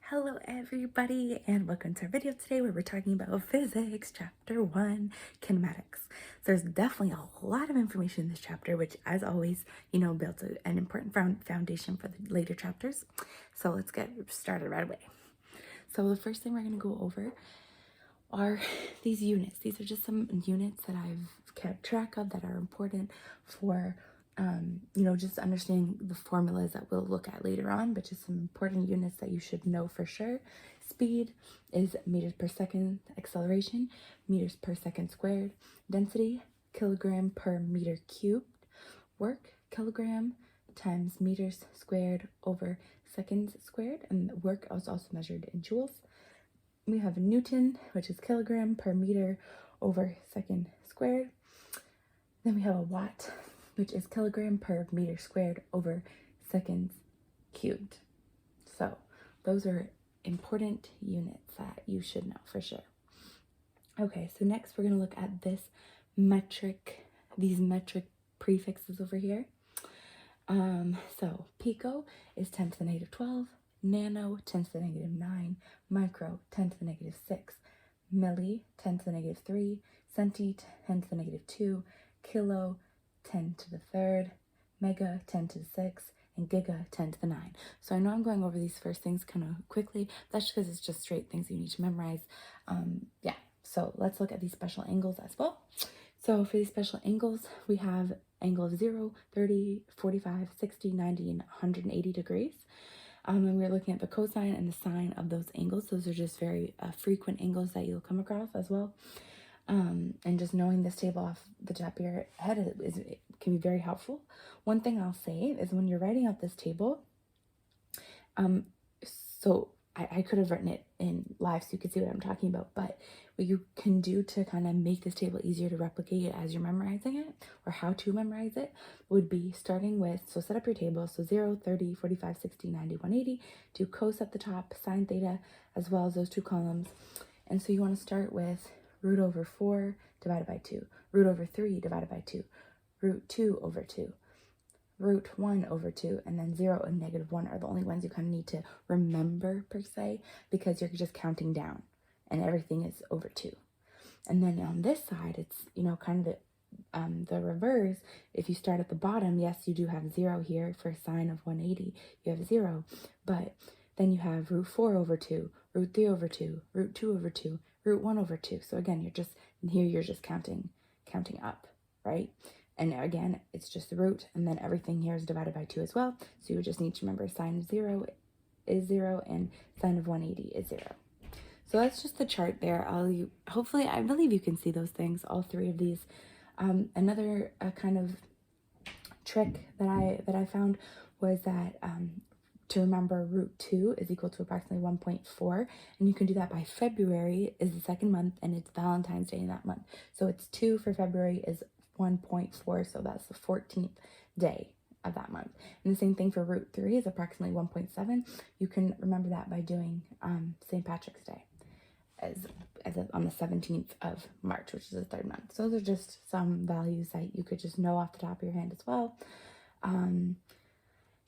Hello everybody and welcome to our video today where we're talking about physics chapter 1 kinematics. So there's definitely a lot of information in this chapter, which as always, builds an important foundation for the later chapters. So let's get started right away. So the first thing we're going to go over are these units. These are just some units that I've kept track of that are important for just understanding the formulas that we'll look at later on, but just some important units that you should know for sure. Speed is meters per second, acceleration, meters per second squared, density, kilogram per meter cubed, work, kilogram times meters squared over seconds squared, and work is also measured in joules. We have Newton, which is kilogram per meter over second squared. Then we have a watt, which is kilogram per meter squared over seconds cubed. So those are important units that you should know for sure. Okay, so next we're going to look at these metric prefixes over here. So pico is 10 to the negative 12, nano 10 to the negative 9, micro 10 to the negative 6, milli 10 to the negative 3, centi 10 to the negative 2, kilo 10 to the third, mega 10 to the 6, and giga 10 to the 9. So I know I'm going over these first things kind of quickly. That's because it's just straight things you need to memorize. So let's look at these special angles as well. So for these special angles, we have angle of 0, 30, 45, 60, 90, and 180 degrees. And we're looking at the cosine and the sine of those angles. Those are just very frequent angles that you'll come across as well. And just knowing this table off the top of your head it can be very helpful. One thing I'll say is when you're writing out this table, so I could have written it in live so you could see what I'm talking about, but what you can do to kind of make this table easier to replicate as you're memorizing it, or how to memorize it, would be starting with, so set up your table, so 0, 30, 45, 60, 90, 180, do cos at the top, sine theta, as well as those two columns. And so you want to start with root over 4 divided by 2, root over 3 divided by 2, root 2 over 2, root 1 over 2, and then 0 and negative 1 are the only ones you kind of need to remember per se, because you're just counting down and everything is over 2. And then on this side, it's, kind of the reverse. If you start at the bottom, yes, you do have 0 here for sine of 180. You have 0, but then you have root 4 over 2, root 3 over 2, root 2 over 2, root 1 over 2. So again, you're just counting up, right? And again, it's just the root, and then everything here is divided by 2 as well. So you just need to remember sine of 0 is 0 and sine of 180 is 0. So that's just the chart there. Hopefully, I believe you can see those things, all three of these. Another kind of trick that I found was that to remember root 2 is equal to approximately 1.4, and you can do that by February is the second month, and it's Valentine's Day in that month. So it's 2 for February is 1.4, so that's the 14th day of that month. And the same thing for root 3 is approximately 1.7. You can remember that by doing St. Patrick's Day on the 17th of March, which is the third month. So those are just some values that you could just know off the top of your hand as well.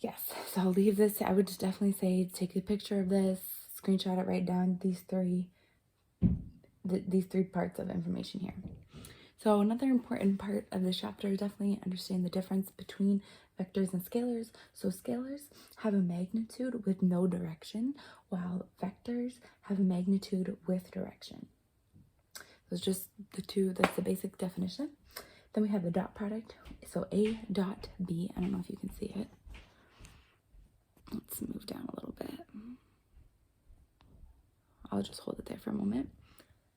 Yes, so I'll leave this. I would just definitely say take a picture of this, screenshot it, write down these three parts of information here. So another important part of this chapter is definitely understand the difference between vectors and scalars. So scalars have a magnitude with no direction, while vectors have a magnitude with direction. Those just that's the basic definition. Then we have the dot product. So A dot B, I don't know if you can see it. Let's move down a little bit. I'll just hold it there for a moment.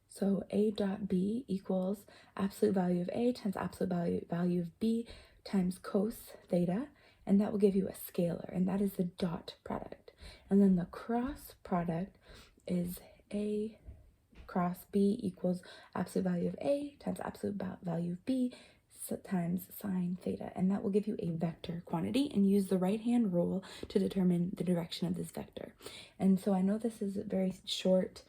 So A dot B equals absolute value of A times absolute value of B times cos theta, and that will give you a scalar, and that is the dot product. And then the cross product is A cross B equals absolute value of A times absolute value of B times sine theta, and that will give you a vector quantity, and use the right hand rule to determine the direction of this vector. And so I know this is very short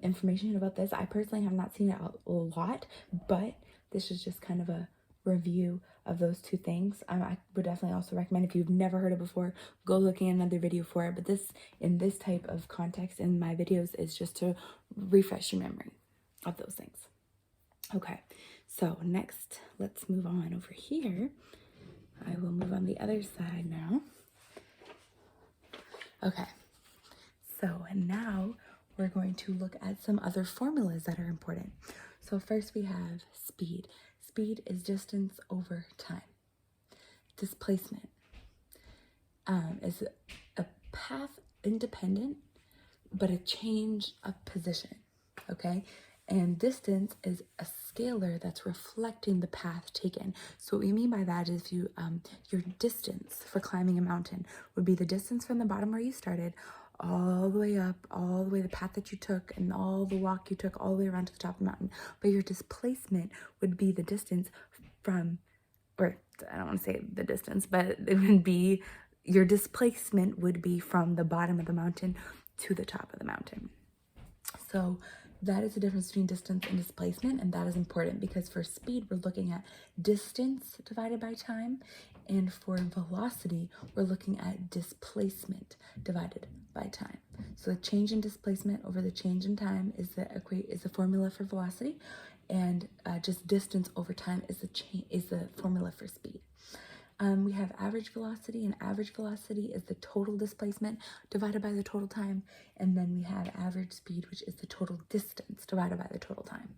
information about this. I personally have not seen it a lot, but this is just kind of a review of those two things. I would definitely also recommend, if you've never heard it before, go looking at another video for it. But this, in this type of context in my videos, is just to refresh your memory of those things. Okay, so next, let's move on over here. I will move on the other side now. Okay, so now we're going to look at some other formulas that are important. So first we have speed. Speed is distance over time. Displacement is a path independent, but a change of position, okay? And distance is a scalar that's reflecting the path taken. So what we mean by that is, if you, your distance for climbing a mountain would be the distance from the bottom where you started, all the way up, all the way the path that you took, and all the walk you took all the way around to the top of the mountain. But your displacement would be the distance from, or I don't want to say the distance, but it would be, your displacement would be from the bottom of the mountain to the top of the mountain. So that is the difference between distance and displacement, and that is important because for speed, we're looking at distance divided by time, and for velocity, we're looking at displacement divided by time. So the change in displacement over the change in time is the formula for velocity, and just distance over time is the formula for speed. We have average velocity, and average velocity is the total displacement divided by the total time. And then we have average speed, which is the total distance divided by the total time.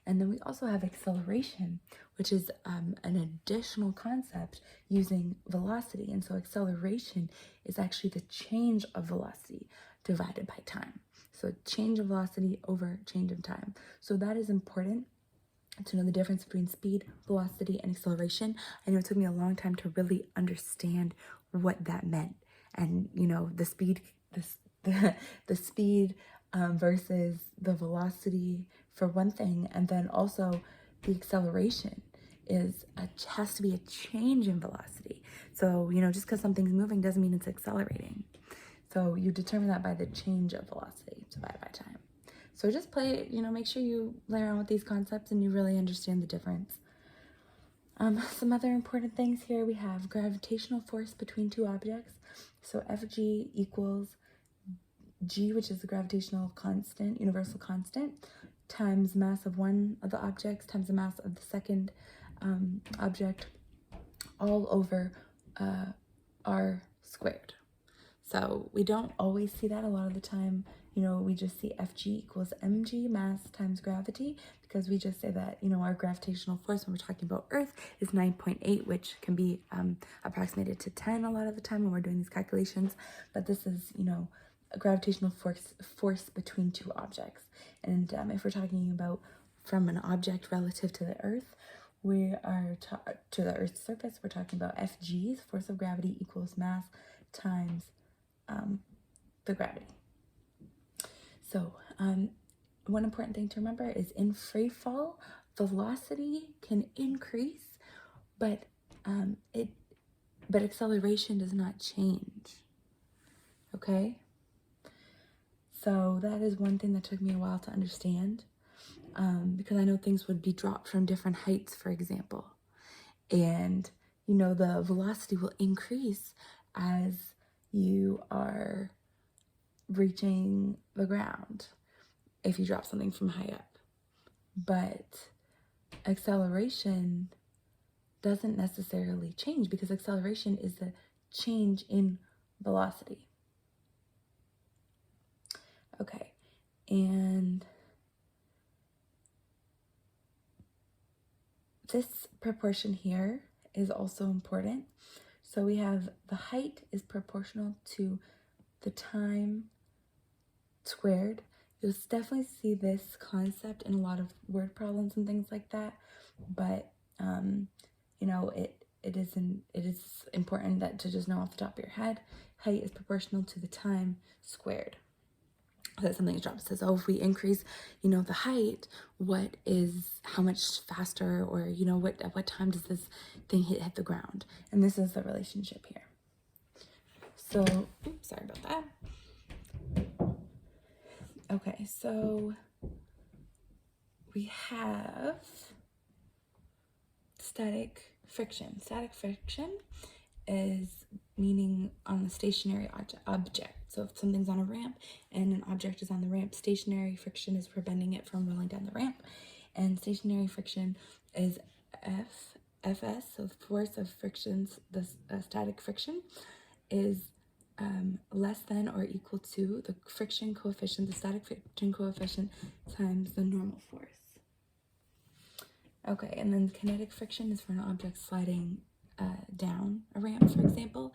And then we also have acceleration, which is an additional concept using velocity. And so acceleration is actually the change of velocity divided by time. So change of velocity over change of time. So that is important to know the difference between speed, velocity, and acceleration. I know it took me a long time to really understand what that meant. And, you know, the speed, the speed versus the velocity for one thing, and then also the acceleration has to be a change in velocity. So, you know, just because something's moving doesn't mean it's accelerating. So you determine that by the change of velocity divided by time. So just play, you know, make sure you play around with these concepts and you really understand the difference. Some other important things here, we have gravitational force between two objects. So Fg equals G, which is the gravitational constant, universal constant, times mass of one of the objects times the mass of the second object, all over r squared. So we don't always see that. A lot of the time, you know, we just see Fg equals mg, mass times gravity, because we just say that, you know, our gravitational force when we're talking about Earth is 9.8, which can be approximated to 10 a lot of the time when we're doing these calculations. But this is, you know, a gravitational force between two objects. And if we're talking about from an object relative to the Earth, we are to the Earth's surface, we're talking about Fg, force of gravity, equals mass times the gravity. So one important thing to remember is in free fall, velocity can increase, but acceleration does not change. Okay? So that is one thing that took me a while to understand, because I know things would be dropped from different heights, for example. And, you know, the velocity will increase as you are reaching the ground if you drop something from high up. But acceleration doesn't necessarily change, because acceleration is the change in velocity. Okay, and this proportion here is also important. So we have the height is proportional to the time squared. You'll definitely see this concept in a lot of word problems and things like that. But you know, it is important that to just know off the top of your head, height is proportional to the time squared. That something drops. Says, oh, if we increase, you know, the height, how much faster, or, you know, at what time does this thing hit the ground? And this is the relationship here. So, oops, sorry about that. Okay, so we have static friction. Static friction is meaning on a stationary object. So if something's on a ramp and an object is on the ramp, stationary friction is preventing it from rolling down the ramp. And stationary friction is Fs, so force of frictions, the static friction is less than or equal to the friction coefficient, the static friction coefficient, times the normal force. Okay, and then kinetic friction is for an object sliding down a ramp, for example,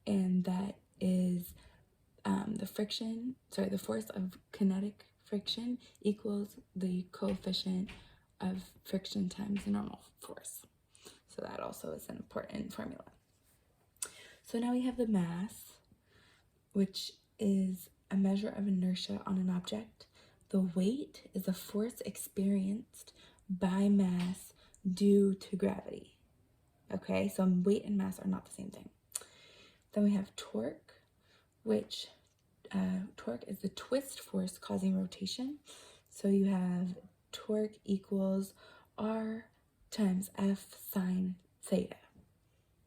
and that is the force of kinetic friction equals the coefficient of friction times the normal force. So that also is an important formula. So now we have the mass, which is a measure of inertia on an object. The weight is the force experienced by mass due to gravity. Okay, so weight and mass are not the same thing. Then we have torque, which torque is the twist force causing rotation. So you have torque equals R times F sine theta.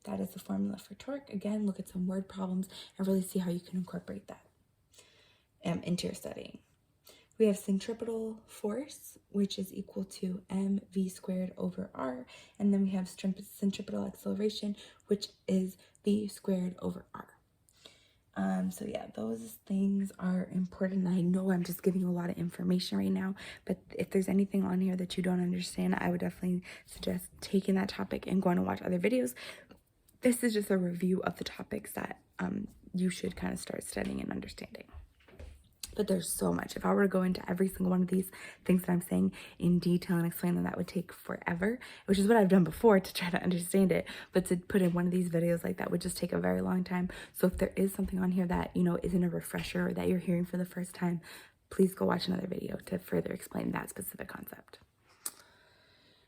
That is the formula for torque. Again, look at some word problems and really see how you can incorporate that into your studying. We have centripetal force, which is equal to mv squared over r. And then we have centripetal acceleration, which is v squared over r. So yeah, those things are important. I know I'm just giving you a lot of information right now, but if there's anything on here that you don't understand, I would definitely suggest taking that topic and going to watch other videos. This is just a review of the topics that you should kind of start studying and understanding. But there's so much. If I were to go into every single one of these things that I'm saying in detail and explain them, that would take forever, which is what I've done before to try to understand it. But to put in one of these videos like that would just take a very long time. So if there is something on here that, you know, isn't a refresher or that you're hearing for the first time, please go watch another video to further explain that specific concept.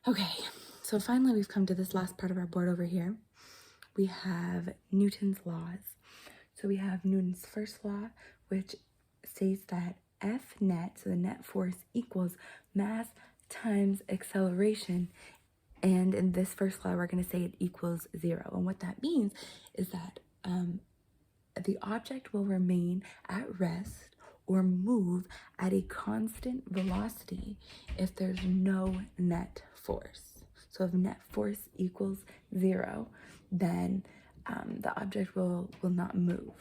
Okay, so finally we've come to this last part of our board over here. We have Newton's laws. So we have Newton's first law, which states that F net, so the net force, equals mass times acceleration. And in this first law, we're going to say it equals 0. And what that means is that the object will remain at rest or move at a constant velocity if there's no net force. So if net force equals 0, then the object will not move.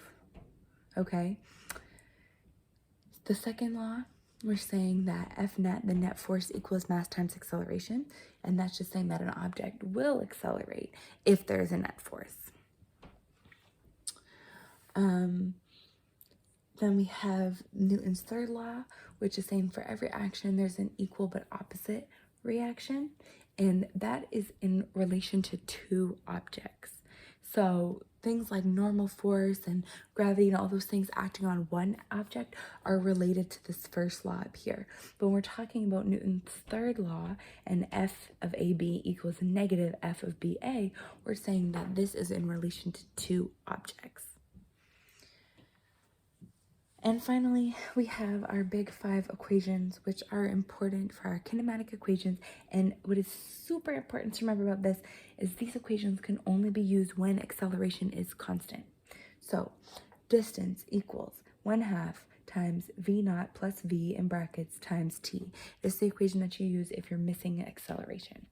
Okay? The second law, we're saying that F net, the net force, equals mass times acceleration. And that's just saying that an object will accelerate if there's a net force. Then we have Newton's third law, which is saying for every action, there's an equal but opposite reaction. And that is in relation to two objects. So things like normal force and gravity and all those things acting on one object are related to this first law up here. But when we're talking about Newton's third law and F of AB equals negative F of BA, we're saying that this is in relation to two objects. And finally, we have our big 5 equations, which are important for our kinematic equations. And what is super important to remember about this is these equations can only be used when acceleration is constant. So distance equals 1/2 times v naught plus v in brackets times t. This is the equation that you use if you're missing acceleration.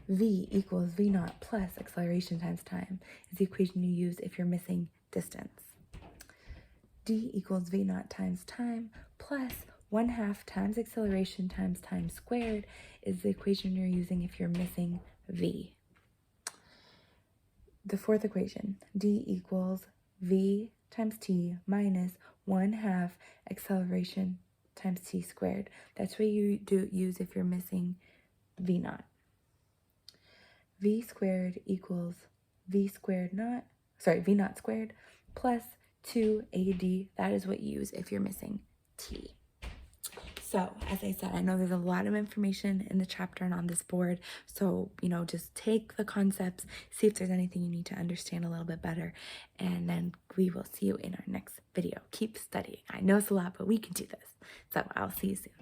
V equals v naught plus acceleration times time is the equation you use if you're missing distance. D equals v naught times time plus 1/2 times acceleration times time squared is the equation you're using if you're missing v. The fourth equation, D equals v times t minus 1/2 acceleration times t squared. That's what you use if you're missing v naught. V squared equals v naught squared plus 2AD. That is what you use if you're missing T. So, as I said, I know there's a lot of information in the chapter and on this board. So, you know, just take the concepts, see if there's anything you need to understand a little bit better, and then we will see you in our next video. Keep studying. I know it's a lot, but we can do this. So, I'll see you soon.